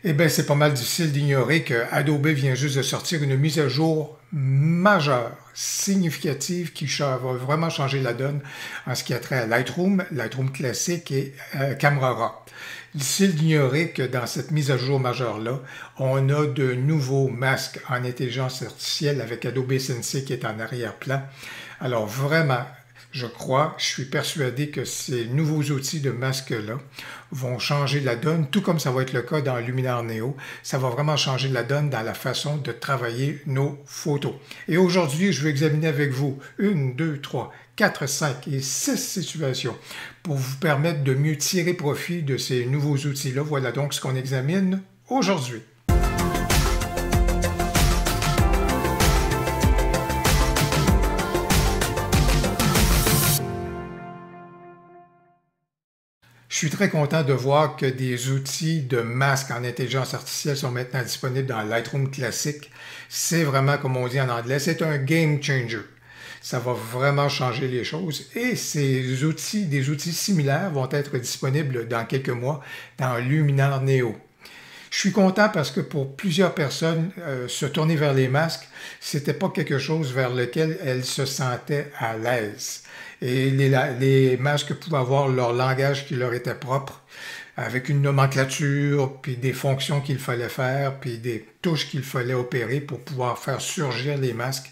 Eh bien, c'est pas mal difficile d'ignorer que Adobe vient juste de sortir une mise à jour majeure, significative, qui va vraiment changer la donne en ce qui a trait à Lightroom, Lightroom classique et Camera Raw. Difficile d'ignorer que dans cette mise à jour majeure-là, on a de nouveaux masques en intelligence artificielle avec Adobe Sensei qui est en arrière-plan. Alors vraiment, je suis persuadé que ces nouveaux outils de masque-là vont changer la donne, tout comme ça va être le cas dans Luminar Neo. Ça va vraiment changer la donne dans la façon de travailler nos photos. Et aujourd'hui, je vais examiner avec vous 1, 2, 3, 4, 5 et 6 situations pour vous permettre de mieux tirer profit de ces nouveaux outils-là. Voilà donc ce qu'on examine aujourd'hui. Je suis très content de voir que des outils de masque en intelligence artificielle sont maintenant disponibles dans Lightroom classique. C'est vraiment, comme on dit en anglais, c'est un game changer. Ça va vraiment changer les choses et ces outils, des outils similaires vont être disponibles dans quelques mois dans Luminar Neo. Je suis content parce que pour plusieurs personnes, se tourner vers les masques, c'était pas quelque chose vers lequel elles se sentaient à l'aise. Et les masques pouvaient avoir leur langage qui leur était propre, avec une nomenclature, puis des fonctions qu'il fallait faire, puis des touches qu'il fallait opérer pour pouvoir faire surgir les masques.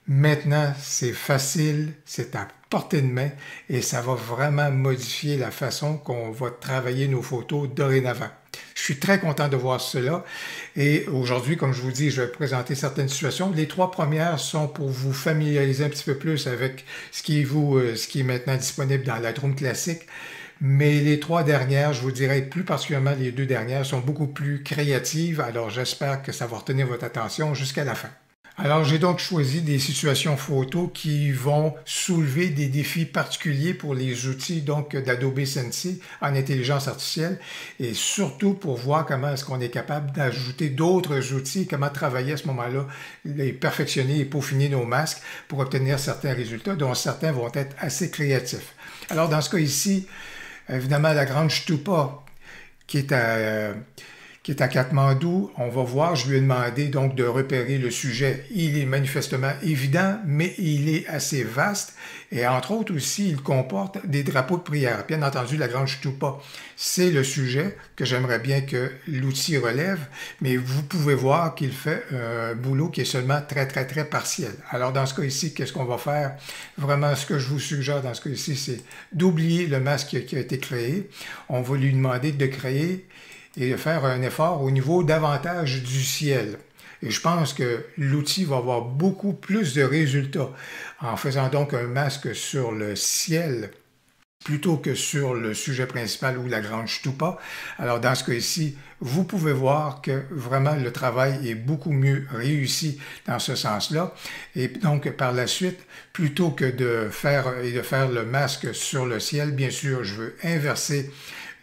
Maintenant, c'est facile, c'est à portée de main et ça va vraiment modifier la façon qu'on va travailler nos photos dorénavant. Je suis très content de voir cela et aujourd'hui, comme je vous dis, je vais présenter certaines situations. Les 3 premières sont pour vous familiariser un petit peu plus avec ce qui est maintenant disponible dans Lightroom classique. Mais les 3 dernières, je vous dirais plus particulièrement les 2 dernières, sont beaucoup plus créatives. Alors j'espère que ça va retenir votre attention jusqu'à la fin. Alors, j'ai donc choisi des situations photos qui vont soulever des défis particuliers pour les outils d'Adobe Sensei en intelligence artificielle et surtout pour voir comment est-ce qu'on est capable d'ajouter d'autres outils, comment travailler à ce moment-là, les perfectionner et peaufiner nos masques pour obtenir certains résultats dont certains vont être assez créatifs. Alors, dans ce cas ici, évidemment, la grande Stupa qui est à Katmandou, on va voir, je lui ai demandé donc de repérer le sujet. Il est manifestement évident, mais il est assez vaste et entre autres aussi, il comporte des drapeaux de prière. Bien entendu, la grande Stupa, c'est le sujet que j'aimerais bien que l'outil relève, mais vous pouvez voir qu'il fait un boulot qui est seulement très partiel. Alors dans ce cas ici, qu'est-ce qu'on va faire? Vraiment, ce que je vous suggère dans ce cas ici, c'est d'oublier le masque qui a été créé. On va lui demander de créer et de faire un effort au niveau davantage du ciel. Et je pense que l'outil va avoir beaucoup plus de résultats en faisant donc un masque sur le ciel plutôt que sur le sujet principal ou la grande Stupa. Alors dans ce cas ici, vous pouvez voir que vraiment le travail est beaucoup mieux réussi dans ce sens-là. Et donc par la suite, plutôt que de faire le masque sur le ciel, bien sûr, je veux inverser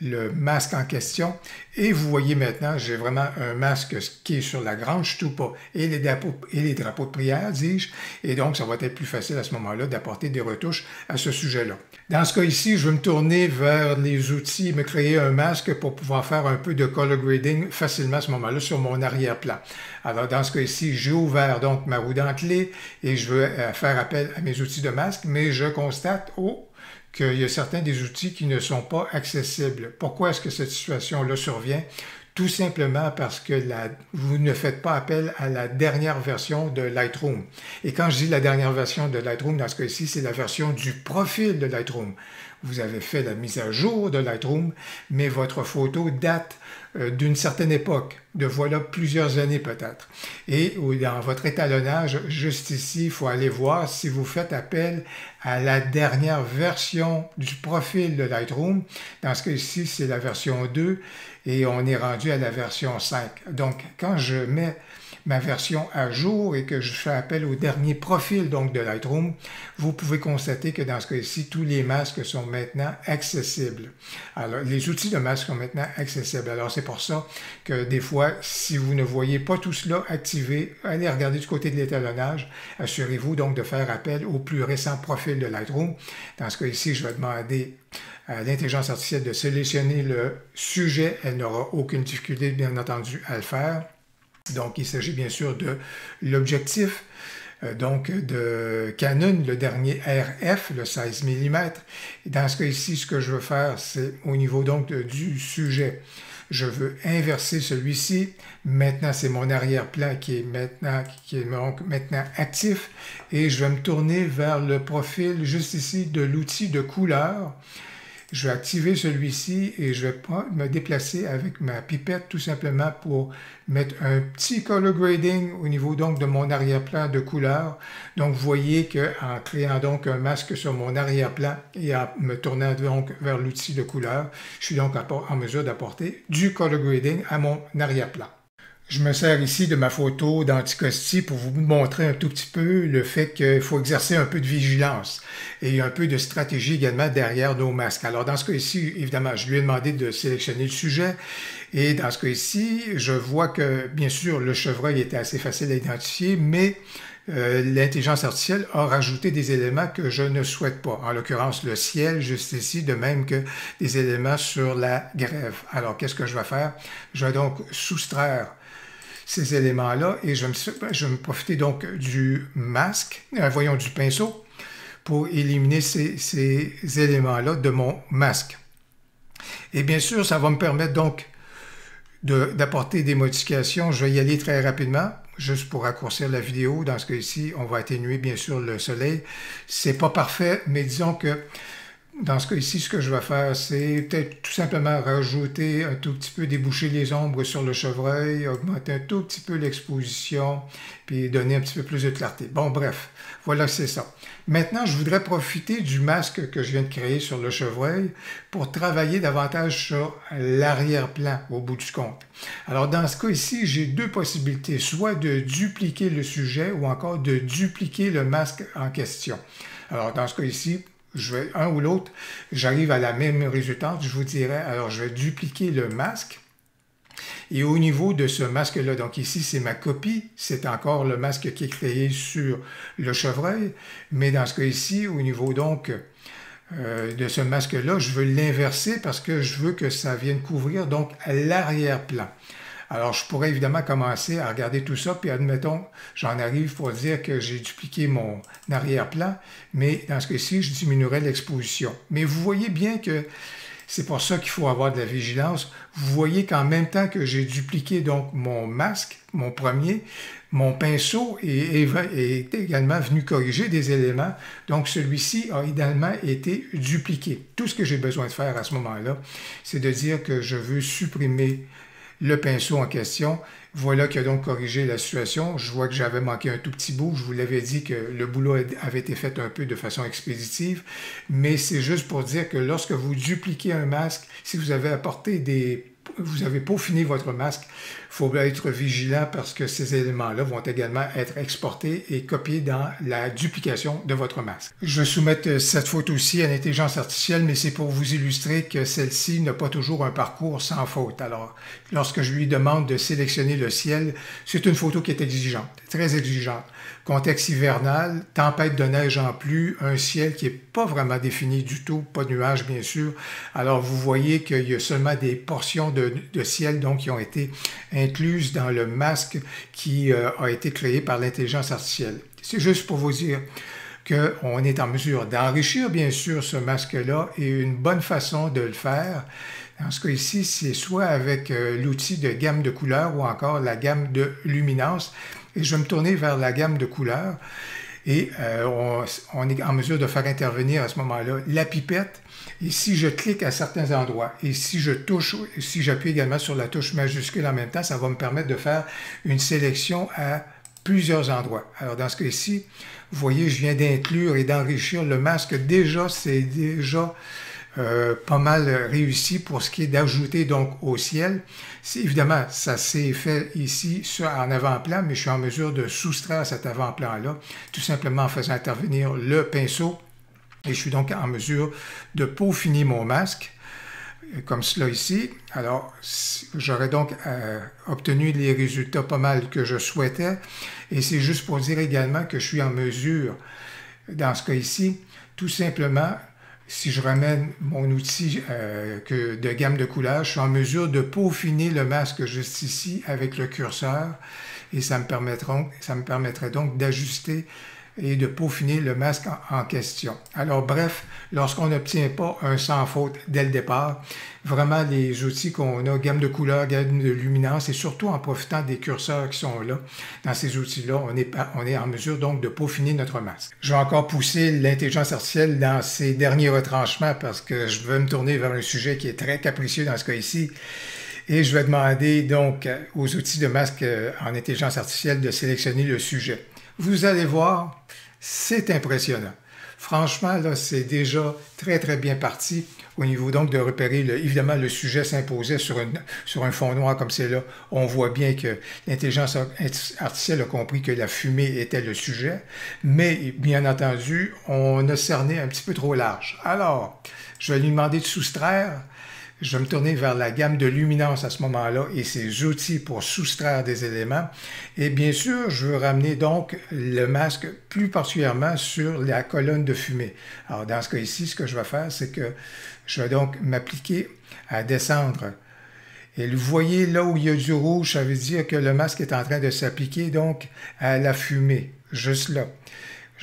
le masque en question. Et vous voyez maintenant, j'ai vraiment un masque qui est sur la grande Stupa et les drapeaux de prière, dis-je. Et donc, ça va être plus facile à ce moment-là d'apporter des retouches à ce sujet-là. Dans ce cas ici, je vais me tourner vers les outils, me créer un masque pour pouvoir faire un peu de color grading facilement à ce moment-là sur mon arrière-plan. Alors, dans ce cas ici, j'ai ouvert donc ma roue dentelée et je veux faire appel à mes outils de masque, mais je constate, qu'il y a certains des outils qui ne sont pas accessibles. Pourquoi est-ce que cette situation-là survient? Tout simplement parce que vous ne faites pas appel à la dernière version de Lightroom. Et quand je dis la dernière version de Lightroom, dans ce cas-ci, c'est la version du profil de Lightroom. Vous avez fait la mise à jour de Lightroom, mais votre photo date d'une certaine époque, de voilà plusieurs années peut-être. Et dans votre étalonnage, juste ici, il faut aller voir si vous faites appel à la dernière version du profil de Lightroom. Dans ce cas-ci, c'est la version 2 et on est rendu à la version 5. Donc, quand je mets ma version à jour et que je fais appel au dernier profil donc de Lightroom, vous pouvez constater que dans ce cas-ci, tous les masques sont maintenant accessibles. Alors, les outils de masque sont maintenant accessibles. Alors, c'est pour ça que des fois, si vous ne voyez pas tout cela activé, allez regarder du côté de l'étalonnage. Assurez-vous donc de faire appel au plus récent profil de Lightroom. Dans ce cas-ci, je vais demander à l'intelligence artificielle de sélectionner le sujet. Elle n'aura aucune difficulté, bien entendu, à le faire. Donc, il s'agit bien sûr de l'objectif, donc de Canon, le dernier RF, le 16 mm. Dans ce cas-ci, ce que je veux faire, c'est au niveau donc du sujet. Je veux inverser celui-ci. Maintenant, c'est mon arrière-plan qui est donc maintenant actif. Et je vais me tourner vers le profil juste ici de l'outil de couleur. Je vais activer celui-ci et je vais me déplacer avec ma pipette tout simplement pour mettre un petit color grading au niveau donc de mon arrière-plan de couleur. Donc vous voyez qu'en créant donc un masque sur mon arrière-plan et en me tournant donc vers l'outil de couleur, je suis donc en mesure d'apporter du color grading à mon arrière-plan. Je me sers ici de ma photo d'Anticosti pour vous montrer un tout petit peu le fait qu'il faut exercer un peu de vigilance et un peu de stratégie également derrière nos masques. Alors dans ce cas-ci, évidemment, je lui ai demandé de sélectionner le sujet et dans ce cas-ci, je vois que bien sûr le chevreuil était assez facile à identifier, mais l'intelligence artificielle a rajouté des éléments que je ne souhaite pas. En l'occurrence, le ciel, juste ici, de même que des éléments sur la grève. Alors, qu'est-ce que je vais faire? Je vais donc soustraire ces éléments-là et je vais me profiter donc du masque, du pinceau, pour éliminer ces éléments-là de mon masque. Et bien sûr, ça va me permettre donc d'apporter des modifications. Je vais y aller très rapidement, juste pour raccourcir la vidéo. Dans ce cas-ci, on va atténuer bien sûr le soleil. C'est pas parfait, mais disons que dans ce cas-ci, ce que je vais faire, c'est peut-être tout simplement rajouter un tout petit peu, déboucher les ombres sur le chevreuil, augmenter un tout petit peu l'exposition, puis donner un petit peu plus de clarté. Bon, bref, voilà, c'est ça. Maintenant, je voudrais profiter du masque que je viens de créer sur le chevreuil pour travailler davantage sur l'arrière-plan au bout du compte. Alors, dans ce cas ici, j'ai deux possibilités, soit de dupliquer le sujet ou encore de dupliquer le masque en question. Alors, dans ce cas ici, je vais un ou l'autre, j'arrive à la même résultante, je vous dirais, alors je vais dupliquer le masque. Et au niveau de ce masque-là, donc ici c'est ma copie, c'est encore le masque qui est créé sur le chevreuil, mais dans ce cas ici, au niveau donc de ce masque-là, je veux l'inverser parce que je veux que ça vienne couvrir donc l'arrière-plan. Alors, je pourrais évidemment commencer à regarder tout ça, puis admettons, j'en arrive pour dire que j'ai dupliqué mon arrière-plan, mais dans ce cas-ci, je diminuerai l'exposition. Mais vous voyez bien que c'est pour ça qu'il faut avoir de la vigilance. Vous voyez qu'en même temps que j'ai dupliqué donc mon masque, mon premier, mon pinceau est également venu corriger des éléments. Donc, celui-ci a également été dupliqué. Tout ce que j'ai besoin de faire à ce moment-là, c'est de dire que je veux supprimer le pinceau en question. Voilà qui a donc corrigé la situation. Je vois que j'avais manqué un tout petit bout. Je vous l'avais dit que le boulot avait été fait un peu de façon expéditive, mais c'est juste pour dire que lorsque vous dupliquez un masque, si vous avez vous avez peaufiné votre masque, il faut être vigilant parce que ces éléments-là vont également être exportés et copiés dans la duplication de votre masque. Je vais soumettre cette photo-ci à l'intelligence artificielle, mais c'est pour vous illustrer que celle-ci n'a pas toujours un parcours sans faute. Alors, lorsque je lui demande de sélectionner le ciel, c'est une photo qui est exigeante, très exigeante. Contexte hivernal, tempête de neige en pluie, un ciel qui n'est pas vraiment défini du tout, pas de nuages bien sûr. Alors vous voyez qu'il y a seulement des portions de ciel donc, qui ont été incluses dans le masque qui a été créé par l'intelligence artificielle. C'est juste pour vous dire qu'on est en mesure d'enrichir bien sûr ce masque-là et une bonne façon de le faire. Dans ce cas ici, c'est soit avec l'outil de gamme de couleurs ou encore la gamme de luminance. Et je vais me tourner vers la gamme de couleurs et on est en mesure de faire intervenir à ce moment-là la pipette. Et si je clique à certains endroits et si j'appuie également sur la touche majuscule en même temps, ça va me permettre de faire une sélection à plusieurs endroits. Alors dans ce cas-ci, vous voyez, je viens d'inclure et d'enrichir le masque. Déjà, c'est déjà pas mal réussi pour ce qui est d'ajouter donc au ciel. Évidemment, ça s'est fait ici en avant-plan, mais je suis en mesure de soustraire cet avant-plan-là, tout simplement en faisant intervenir le pinceau. Et je suis donc en mesure de peaufiner mon masque, comme cela ici. Alors, j'aurais donc obtenu les résultats pas mal que je souhaitais. Et c'est juste pour dire également que je suis en mesure, dans ce cas ici, tout simplement, si je ramène mon outil de gamme de couleurs, je suis en mesure de peaufiner le masque juste ici avec le curseur et ça me permettrait donc d'ajuster et de peaufiner le masque en question. Alors bref, lorsqu'on n'obtient pas un sans faute dès le départ, vraiment les outils qu'on a, gamme de couleurs, gamme de luminance, et surtout en profitant des curseurs qui sont là, dans ces outils-là, on est en mesure donc de peaufiner notre masque. Je vais encore pousser l'intelligence artificielle dans ses derniers retranchements parce que je veux me tourner vers un sujet qui est très capricieux dans ce cas ici. Et je vais demander donc aux outils de masque en intelligence artificielle de sélectionner le sujet. Vous allez voir, c'est impressionnant. Franchement, là, c'est déjà très, très bien parti au niveau donc de repérer, évidemment, le sujet s'imposait sur un fond noir comme c'est là. On voit bien que l'intelligence artificielle a compris que la fumée était le sujet, mais bien entendu, on a cerné un petit peu trop large. Alors, je vais lui demander de soustraire. Je vais me tourner vers la gamme de luminance à ce moment-là et ses outils pour soustraire des éléments. Et bien sûr, je veux ramener donc le masque plus particulièrement sur la colonne de fumée. Alors, dans ce cas ici, ce que je vais faire, c'est que je vais donc m'appliquer à descendre. Et vous voyez, là où il y a du rouge, ça veut dire que le masque est en train de s'appliquer donc à la fumée, juste là.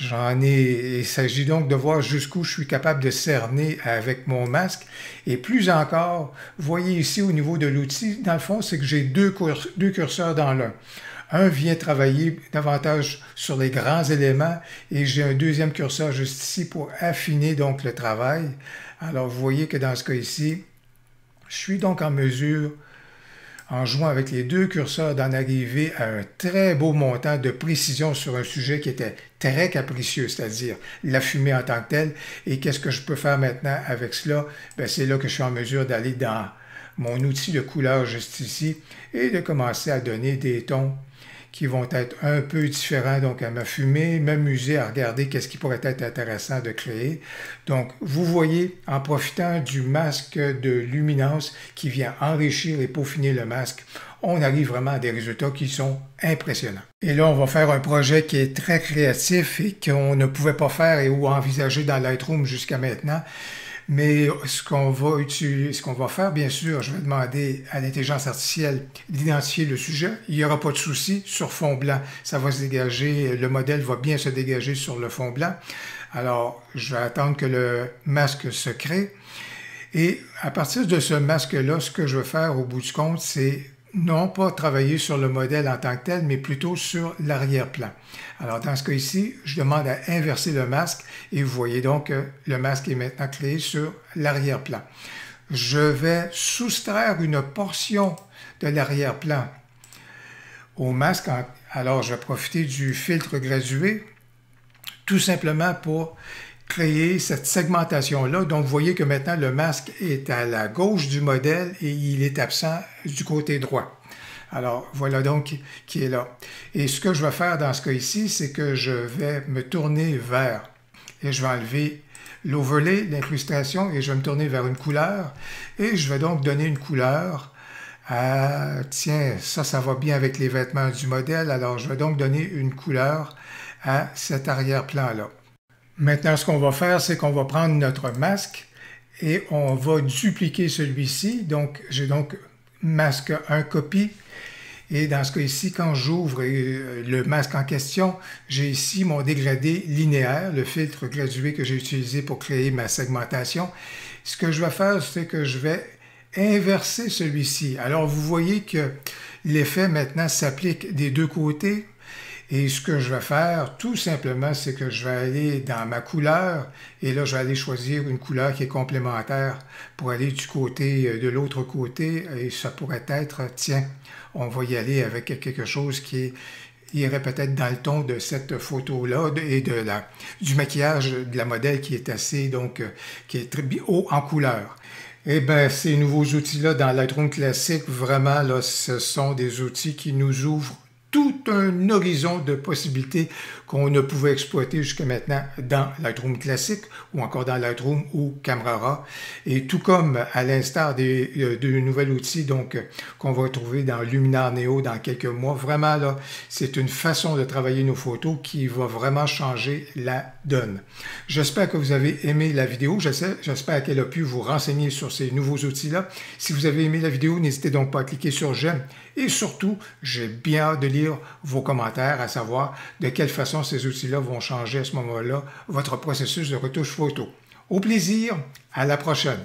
Il s'agit donc de voir jusqu'où je suis capable de cerner avec mon masque. Et plus encore, vous voyez ici au niveau de l'outil, dans le fond, c'est que j'ai deux curseurs dans l'un. Un vient travailler davantage sur les grands éléments et j'ai un deuxième curseur juste ici pour affiner donc le travail. Alors, vous voyez que dans ce cas ici, je suis donc en mesure, en jouant avec les deux curseurs, d'en arriver à un très beau montant de précision sur un sujet qui était très capricieux, c'est-à-dire la fumée en tant que telle. Et qu'est-ce que je peux faire maintenant avec cela? C'est là que je suis en mesure d'aller dans mon outil de couleur juste ici et de commencer à donner des tons qui vont être un peu différents donc à ma fumée, m'amuser à regarder qu'est-ce qui pourrait être intéressant de créer. Donc, vous voyez, en profitant du masque de luminance qui vient enrichir et peaufiner le masque, on arrive vraiment à des résultats qui sont impressionnants. Et là, on va faire un projet qui est très créatif et qu'on ne pouvait pas faire ou envisager dans Lightroom jusqu'à maintenant. Mais ce qu'on va faire, bien sûr, je vais demander à l'intelligence artificielle d'identifier le sujet. Il n'y aura pas de souci sur fond blanc. Ça va se dégager, le modèle va bien se dégager sur le fond blanc. Alors, je vais attendre que le masque se crée. Et à partir de ce masque-là, ce que je veux faire au bout du compte, c'est non pas travailler sur le modèle en tant que tel, mais plutôt sur l'arrière-plan. Alors, dans ce cas ici, je demande à inverser le masque et vous voyez donc que le masque est maintenant créé sur l'arrière-plan. Je vais soustraire une portion de l'arrière-plan au masque. Alors, je vais profiter du filtre gradué, tout simplement pour créer cette segmentation-là. Donc, vous voyez que maintenant, le masque est à la gauche du modèle et il est absent du côté droit. Alors, voilà donc qui est là. Et ce que je vais faire dans ce cas ici, c'est que je vais me tourner vers, et je vais enlever l'overlay, l'incrustation, et je vais me tourner vers une couleur. Et je vais donc donner une couleur à, tiens, ça va bien avec les vêtements du modèle. Alors, je vais donc donner une couleur à cet arrière-plan-là. Maintenant, ce qu'on va faire, c'est qu'on va prendre notre masque et on va dupliquer celui-ci. Donc, j'ai donc masque 1 copie. Et dans ce cas ici, quand j'ouvre le masque en question, j'ai ici mon dégradé linéaire, le filtre gradué que j'ai utilisé pour créer ma segmentation. Ce que je vais faire, c'est que je vais inverser celui-ci. Alors, vous voyez que l'effet maintenant s'applique des deux côtés. Et ce que je vais faire, tout simplement, c'est que je vais aller dans ma couleur et là, je vais aller choisir une couleur qui est complémentaire pour aller du côté, de l'autre côté. Et ça pourrait être, tiens, on va y aller avec quelque chose qui est irait peut-être dans le ton de cette photo-là et du maquillage de la modèle qui est assez, donc, qui est très haut en couleur. Eh bien, ces nouveaux outils-là dans Lightroom Classic, vraiment, là, ce sont des outils qui nous ouvrent tout un horizon de possibilités qu'on ne pouvait exploiter jusqu'à maintenant dans Lightroom Classic ou encore dans Lightroom ou Camera Raw. Et tout comme à l'instar de nouveaux outils donc qu'on va trouver dans Luminar Neo dans quelques mois, vraiment là, c'est une façon de travailler nos photos qui va vraiment changer la donne. J'espère que vous avez aimé la vidéo. J'espère qu'elle a pu vous renseigner sur ces nouveaux outils-là. Si vous avez aimé la vidéo, n'hésitez donc pas à cliquer sur j'aime. Et surtout, j'ai bien hâte de lire vos commentaires, à savoir de quelle façon ces outils-là vont changer à ce moment-là votre processus de retouche photo. Au plaisir, à la prochaine!